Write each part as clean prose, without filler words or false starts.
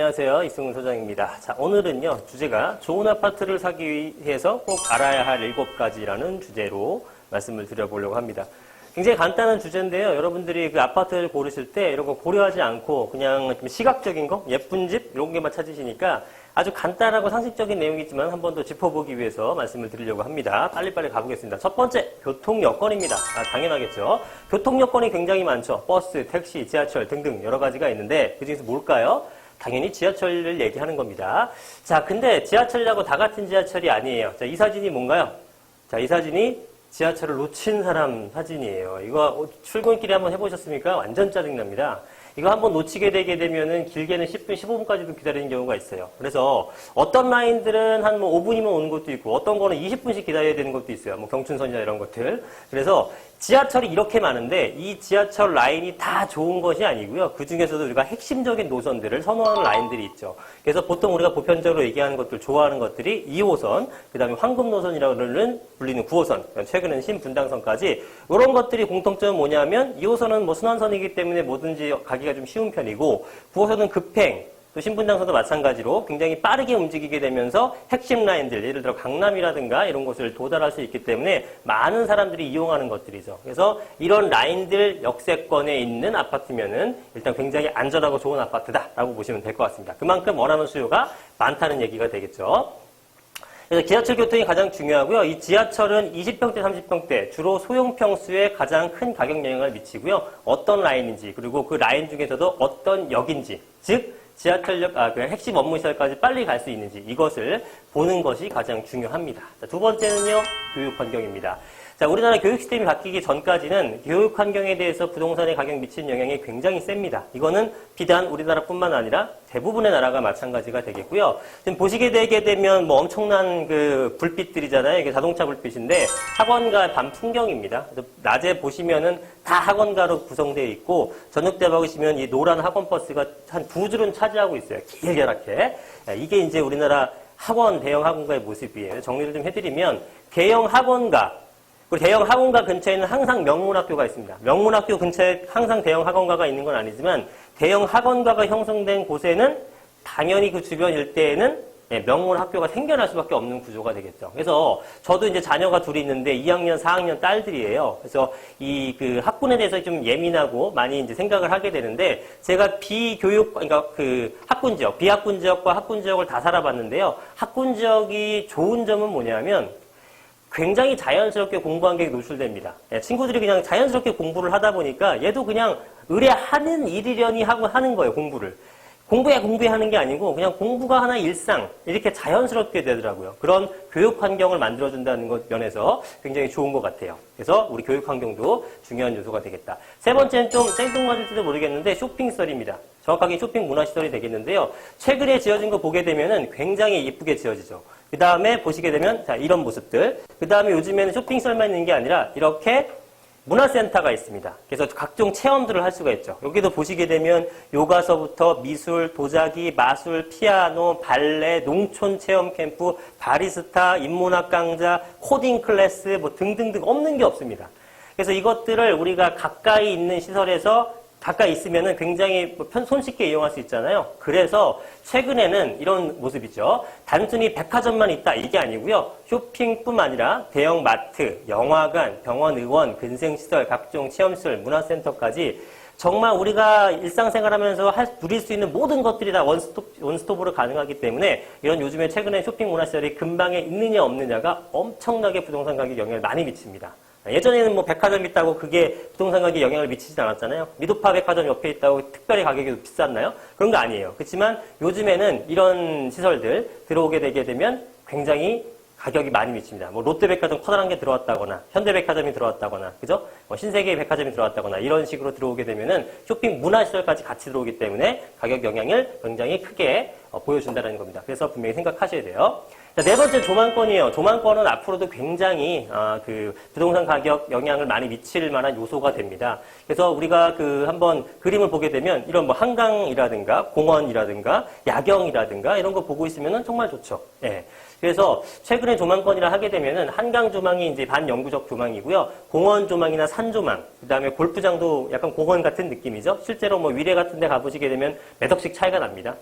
안녕하세요. 이승훈 소장입니다. 자, 오늘은요, 주제가 좋은 아파트를 사기 위해서 꼭 알아야 할 7가지라는 주제로 말씀을 드려보려고 합니다. 굉장히 간단한 주제인데요. 여러분들이 그 아파트를 고르실 때 이런 거 고려하지 않고 그냥 좀 시각적인 거, 예쁜 집, 이런 게만 찾으시니까 아주 간단하고 상식적인 내용이지만 한 번 더 짚어보기 위해서 말씀을 드리려고 합니다. 빨리빨리 가보겠습니다. 첫 번째, 교통여건입니다. 당연하겠죠. 교통여건이 굉장히 많죠. 버스, 택시, 지하철 등등 여러 가지가 있는데 그중에서 뭘까요? 당연히 지하철을 얘기하는 겁니다. 자, 근데 지하철이라고 다 같은 지하철이 아니에요. 자, 이 사진이 뭔가요? 자, 이 사진이 지하철을 놓친 사람 사진이에요. 이거 출근길에 한번 해보셨습니까? 완전 짜증납니다. 이거 한번 놓치게 되게 되면은 길게는 10분, 15분까지도 기다리는 경우가 있어요. 그래서 어떤 라인들은 한 뭐 5분이면 오는 것도 있고 어떤 거는 20분씩 기다려야 되는 것도 있어요. 뭐 경춘선이나 이런 것들. 그래서 지하철이 이렇게 많은데 이 지하철 라인이 다 좋은 것이 아니고요. 그 중에서도 우리가 핵심적인 노선들을 선호하는 라인들이 있죠. 그래서 보통 우리가 보편적으로 얘기하는 것들, 좋아하는 것들이 2호선, 그 다음에 황금노선이라고 불리는 9호선, 최근에는 신분당선까지 이런 것들이 공통점은 뭐냐면 2호선은 뭐 순환선이기 때문에 뭐든지 가기가 좀 쉬운 편이고 9호선은 급행, 또 신분당선도 마찬가지로 굉장히 빠르게 움직이게 되면서 핵심 라인들, 예를 들어 강남이라든가 이런 곳을 도달할 수 있기 때문에 많은 사람들이 이용하는 것들이죠. 그래서 이런 라인들 역세권에 있는 아파트면은 일단 굉장히 안전하고 좋은 아파트다라고 보시면 될 것 같습니다. 그만큼 원하는 수요가 많다는 얘기가 되겠죠. 그래서 지하철 교통이 가장 중요하고요. 이 지하철은 20평대, 30평대 주로 소형 평수에 가장 큰 가격 영향을 미치고요. 어떤 라인인지 그리고 그 라인 중에서도 어떤 역인지, 즉 지하철역, 그 핵심 업무시설까지 빨리 갈 수 있는지 이것을 보는 것이 가장 중요합니다. 자, 두 번째는요, 교육 환경입니다. 자, 우리나라 교육 시스템이 바뀌기 전까지는 교육 환경에 대해서 부동산의 가격 미치는 영향이 굉장히 셉니다. 이거는 비단 우리나라뿐만 아니라 대부분의 나라가 마찬가지가 되겠고요. 지금 보시게 되게 되면 뭐 엄청난 그 불빛들이잖아요. 이게 자동차 불빛인데 학원가 밤 풍경입니다. 낮에 보시면은 다 학원가로 구성되어 있고 저녁 때 보시면 이 노란 학원 버스가 한 두 줄은 차지하고 있어요. 길게랗게. 이게 이제 우리나라 학원, 대형 학원가의 모습이에요. 정리를 좀 해드리면 대형 학원가, 그리고 대형 학원가 근처에는 항상 명문학교가 있습니다. 명문학교 근처에 항상 대형 학원가가 있는 건 아니지만 대형 학원가가 형성된 곳에는 당연히 그 주변 일대에는 명문학교가 생겨날 수밖에 없는 구조가 되겠죠. 그래서 저도 이제 자녀가 둘이 있는데 2학년, 4학년 딸들이에요. 그래서 이 그 학군에 대해서 좀 예민하고 많이 이제 생각을 하게 되는데 제가 그러니까 그 학군 지역, 비학군 지역과 학군 지역을 다 살아봤는데요. 학군 지역이 좋은 점은 뭐냐면 굉장히 자연스럽게 공부 환경에 노출됩니다. 친구들이 그냥 자연스럽게 공부를 하다 보니까 얘도 그냥 의뢰하는 일이려니 하고 하는 거예요, 공부를. 공부해 하는 게 아니고 그냥 공부가 하나의 일상, 이렇게 자연스럽게 되더라고요. 그런 교육 환경을 만들어준다는 것 면에서 굉장히 좋은 것 같아요. 그래서 우리 교육 환경도 중요한 요소가 되겠다. 세 번째는 좀 생뚱맞을지도 모르겠는데 쇼핑시설입니다. 정확하게 쇼핑 문화시설이 되겠는데요. 최근에 지어진 거 보게 되면은 굉장히 예쁘게 지어지죠. 그 다음에 보시게 되면 자 이런 모습들. 그 다음에 요즘에는 쇼핑시설만 있는 게 아니라 이렇게 문화센터가 있습니다. 그래서 각종 체험들을 할 수가 있죠. 여기도 보시게 되면 요가서부터 미술, 도자기, 마술, 피아노, 발레, 농촌 체험 캠프, 바리스타, 인문학 강좌, 코딩 클래스 뭐 등등등 없는 게 없습니다. 그래서 이것들을 우리가 가까이 있는 시설에서 가까이 있으면은 굉장히 손쉽게 이용할 수 있잖아요. 그래서 최근에는 이런 모습이죠. 단순히 백화점만 있다 이게 아니고요. 쇼핑뿐만 아니라 대형 마트, 영화관, 병원, 의원, 근생시설, 각종 체험시설, 문화센터까지 정말 우리가 일상생활하면서 누릴 수 있는 모든 것들이 다 원스톱으로 가능하기 때문에 이런 요즘에 최근에 쇼핑 문화시설이 근방에 있느냐 없느냐가 엄청나게 부동산 가격에 영향을 많이 미칩니다. 예전에는 뭐 백화점 있다고 그게 부동산 가격에 영향을 미치지 않았잖아요. 미도파 백화점 옆에 있다고 특별히 가격이 비쌌나요? 그런 거 아니에요. 그렇지만 요즘에는 이런 시설들 들어오게 되게 되면 굉장히 가격이 많이 미칩니다. 뭐 롯데백화점 커다란 게 들어왔다거나 현대백화점이 들어왔다거나 그죠? 신세계 백화점이 들어왔다거나 이런 식으로 들어오게 되면은 쇼핑 문화시설까지 같이 들어오기 때문에 가격 영향을 굉장히 크게 보여준다는 겁니다. 그래서 분명히 생각하셔야 돼요. 자, 네 번째 조망권이에요. 조망권은 앞으로도 굉장히 그 부동산 가격 영향을 많이 미칠 만한 요소가 됩니다. 그래서 우리가 한번 그림을 보게 되면 이런 뭐 한강이라든가 공원이라든가 야경이라든가 이런 거 보고 있으면은 정말 좋죠. 예. 그래서 최근에 조망권이라 하게 되면은 한강 조망이 이제 반영구적 조망이고요. 공원 조망이나 산 조망, 그다음에 골프장도 약간 공원 같은 느낌이죠. 실제로 뭐 위례 같은 데 가보시게 되면 몇 억씩 차이가 납니다.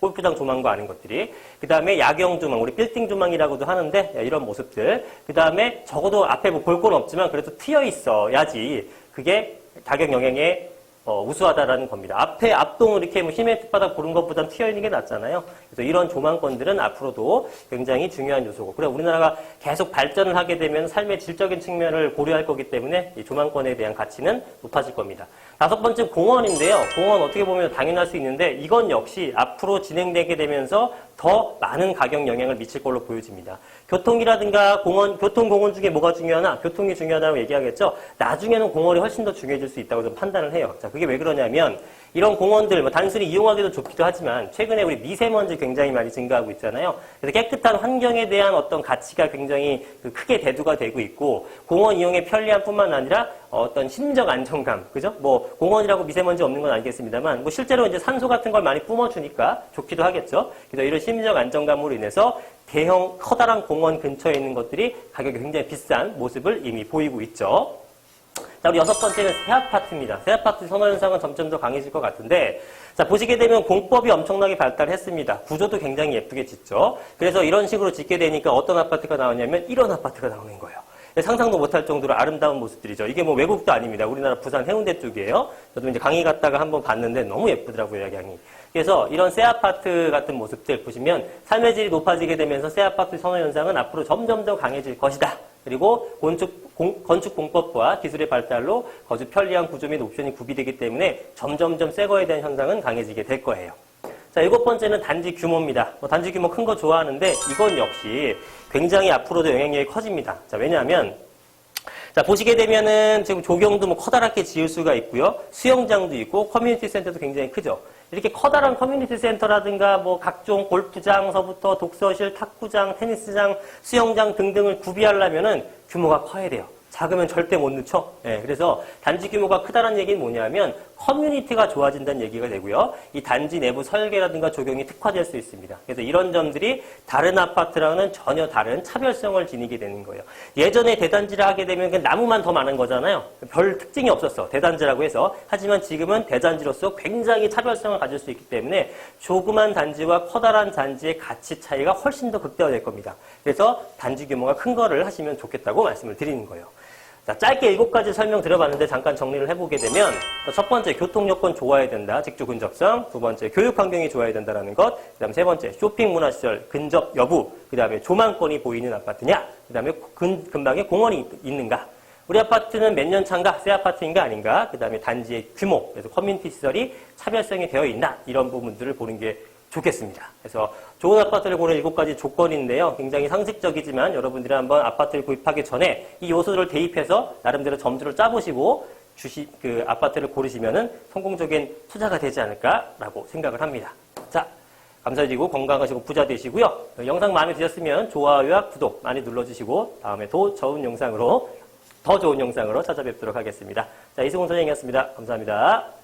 골프장 조망과 아닌 것들이. 그 다음에 야경 조망, 우리 빌딩 조망이라고도 하는데 이런 모습들. 그 다음에 적어도 앞에 뭐 볼 건 없지만 그래도 트여 있어야지 그게 가격 영향에 우수하다라는 겁니다. 앞에 앞동을 이렇게 뭐 힘의 바닥 보는 것보단 튀어 있는 게 낫잖아요. 그래서 이런 조망권들은 앞으로도 굉장히 중요한 요소고. 그래 우리나라가 계속 발전을 하게 되면 삶의 질적인 측면을 고려할 거기 때문에 이 조망권에 대한 가치는 높아질 겁니다. 다섯 번째 공원인데요. 공원 어떻게 보면 당연할 수 있는데 이건 역시 앞으로 진행되게 되면서 더 많은 가격 영향을 미칠 걸로 보여집니다. 교통이라든가 교통공원 중에 뭐가 중요하나? 교통이 중요하다고 얘기하겠죠? 나중에는 공원이 훨씬 더 중요해질 수 있다고 좀 판단을 해요. 자, 그게 왜 그러냐면 이런 공원들 뭐 단순히 이용하기도 좋기도 하지만 최근에 우리 미세먼지 굉장히 많이 증가하고 있잖아요. 그래서 깨끗한 환경에 대한 어떤 가치가 굉장히 크게 대두가 되고 있고 공원 이용의 편리함뿐만 아니라 어떤 심적 안정감, 그죠? 뭐 공원이라고 미세먼지 없는 건 아니겠습니다만 뭐 실제로 이제 산소 같은 걸 많이 뿜어주니까 좋기도 하겠죠. 그래서 이런 심적 안정감으로 인해서 대형 커다란 공원 근처에 있는 것들이 가격이 굉장히 비싼 모습을 이미 보이고 있죠. 자, 우리 여섯 번째는 새 아파트입니다. 새 아파트 선호 현상은 점점 더 강해질 것 같은데, 자, 보시게 되면 공법이 엄청나게 발달했습니다. 구조도 굉장히 예쁘게 짓죠. 그래서 이런 식으로 짓게 되니까 어떤 아파트가 나오냐면 이런 아파트가 나오는 거예요. 상상도 못할 정도로 아름다운 모습들이죠. 이게 뭐 외국도 아닙니다. 우리나라 부산 해운대 쪽이에요. 저도 이제 강의 갔다가 한번 봤는데 너무 예쁘더라고요, 야경이. 그래서 이런 새 아파트 같은 모습들 보시면 삶의 질이 높아지게 되면서 새 아파트 선호 현상은 앞으로 점점 더 강해질 것이다. 그리고 건축 공법과 기술의 발달로 거주 편리한 구조 및 옵션이 구비되기 때문에 점점점 새 거에 대한 현상은 강해지게 될 거예요. 자, 일곱 번째는 단지 규모입니다. 뭐 단지 규모 큰 거 좋아하는데 이건 역시 굉장히 앞으로도 영향력이 커집니다. 자, 왜냐하면 자, 보시게 되면은 지금 조경도 뭐 커다랗게 지을 수가 있고요. 수영장도 있고 커뮤니티 센터도 굉장히 크죠. 이렇게 커다란 커뮤니티 센터라든가 뭐 각종 골프장서부터 독서실, 탁구장, 테니스장, 수영장 등등을 구비하려면은 규모가 커야 돼요. 작으면 절대 못 넣죠. 네, 그래서 단지 규모가 크다는 얘기는 뭐냐면 커뮤니티가 좋아진다는 얘기가 되고요. 이 단지 내부 설계라든가 조경이 특화될 수 있습니다. 그래서 이런 점들이 다른 아파트랑은 전혀 다른 차별성을 지니게 되는 거예요. 예전에 대단지를 하게 되면 그냥 나무만 더 많은 거잖아요. 별 특징이 없었어. 대단지라고 해서. 하지만 지금은 대단지로서 굉장히 차별성을 가질 수 있기 때문에 조그만 단지와 커다란 단지의 가치 차이가 훨씬 더 극대화될 겁니다. 그래서 단지 규모가 큰 거를 하시면 좋겠다고 말씀을 드리는 거예요. 자, 짧게 7가지 설명 드려봤는데 잠깐 정리를 해보게 되면 첫 번째 교통 여건 좋아야 된다. 직주 근접성. 두 번째 교육 환경이 좋아야 된다는 것. 그다음 세 번째 쇼핑 문화시설 근접 여부. 그다음에 조망권이 보이는 아파트냐. 그다음에 근방에 공원이 있는가. 우리 아파트는 몇 년 차인가? 새 아파트인가 아닌가? 그다음에 단지의 규모. 그래서 커뮤니티 시설이 차별성이 되어 있나? 이런 부분들을 보는 게 좋겠습니다. 그래서 좋은 아파트를 고르는 7가지 조건인데요. 굉장히 상식적이지만 여러분들이 한번 아파트를 구입하기 전에 이 요소들을 대입해서 나름대로 점수를 짜보시고 아파트를 고르시면은 성공적인 투자가 되지 않을까라고 생각을 합니다. 자, 감사드리고 건강하시고 부자 되시고요. 영상 마음에 드셨으면 좋아요와 구독 많이 눌러주시고 다음에 더 좋은 영상으로 찾아뵙도록 하겠습니다. 자, 이승훈 선생님이었습니다. 감사합니다.